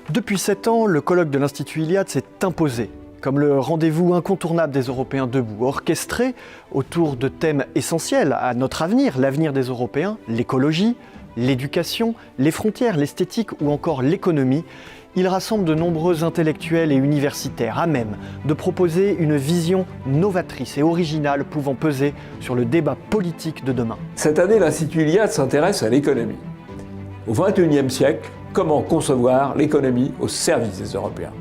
Depuis 7 ans, le colloque de l'Institut Iliade s'est imposé comme le rendez-vous incontournable des Européens debout, orchestré autour de thèmes essentiels à notre avenir, l'avenir des Européens, l'écologie, l'éducation, les frontières, l'esthétique ou encore l'économie. Il rassemble de nombreux intellectuels et universitaires à même de proposer une vision novatrice et originale pouvant peser sur le débat politique de demain. Cette année, l'Institut Iliade s'intéresse à l'économie. Au XXIe siècle, comment concevoir l'économie au service des Européens ?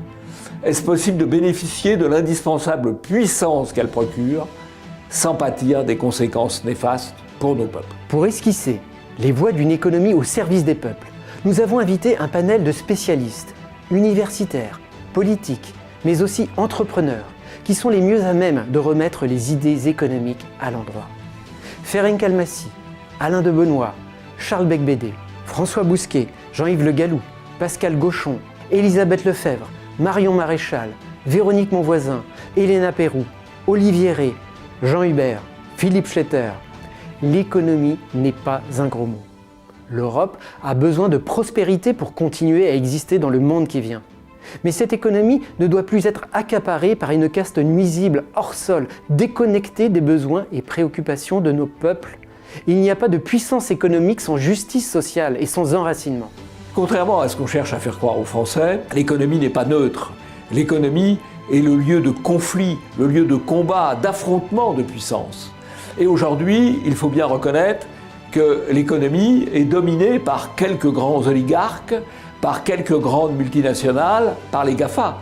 Est-ce possible de bénéficier de l'indispensable puissance qu'elle procure sans pâtir des conséquences néfastes pour nos peuples ? Pour esquisser les voies d'une économie au service des peuples, nous avons invité un panel de spécialistes, universitaires, politiques, mais aussi entrepreneurs, qui sont les mieux à même de remettre les idées économiques à l'endroit. Ferenc Almassi, Alain de Benoît, Charles Becbédé, François Bousquet, Jean-Yves Le Gallou, Pascal Gauchon, Elisabeth Lefebvre, Marion Maréchal, Véronique Monvoisin, Elena Perrou, Olivier Rey, Jean Hubert, Philippe Schletter. L'économie n'est pas un gros mot. L'Europe a besoin de prospérité pour continuer à exister dans le monde qui vient. Mais cette économie ne doit plus être accaparée par une caste nuisible hors sol, déconnectée des besoins et préoccupations de nos peuples. Il n'y a pas de puissance économique sans justice sociale et sans enracinement. Contrairement à ce qu'on cherche à faire croire aux Français, l'économie n'est pas neutre. L'économie est le lieu de conflit, le lieu de combat, d'affrontement de puissances. Et aujourd'hui, il faut bien reconnaître que l'économie est dominée par quelques grands oligarques, par quelques grandes multinationales, par les GAFA.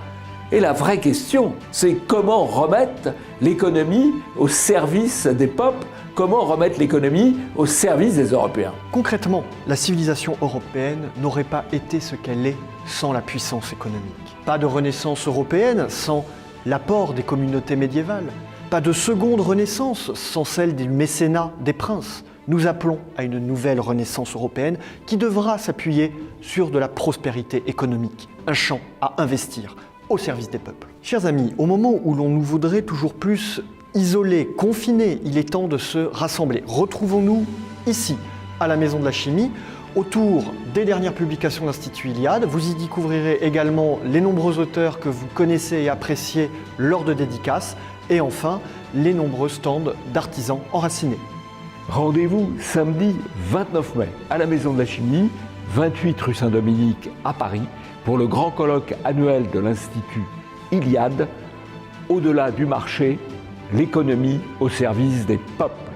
Et la vraie question, c'est comment remettre l'économie au service des peuples, comment remettre l'économie au service des Européens. Concrètement, la civilisation européenne n'aurait pas été ce qu'elle est sans la puissance économique. Pas de renaissance européenne sans l'apport des communautés médiévales. Pas de seconde renaissance sans celle du mécénat des princes. Nous appelons à une nouvelle renaissance européenne qui devra s'appuyer sur de la prospérité économique, un champ à investir au service des peuples. Chers amis, au moment où l'on nous voudrait toujours plus isolés, confinés, il est temps de se rassembler. Retrouvons-nous ici, à la Maison de la Chimie, autour des dernières publications de l'Institut Iliade. Vous y découvrirez également les nombreux auteurs que vous connaissez et appréciez lors de dédicaces, et enfin, les nombreux stands d'artisans enracinés. Rendez-vous samedi 29 mai à la Maison de la Chimie, 28 rue Saint-Dominique à Paris, pour le grand colloque annuel de l'Institut Iliade, au-delà du marché, l'économie au service des peuples.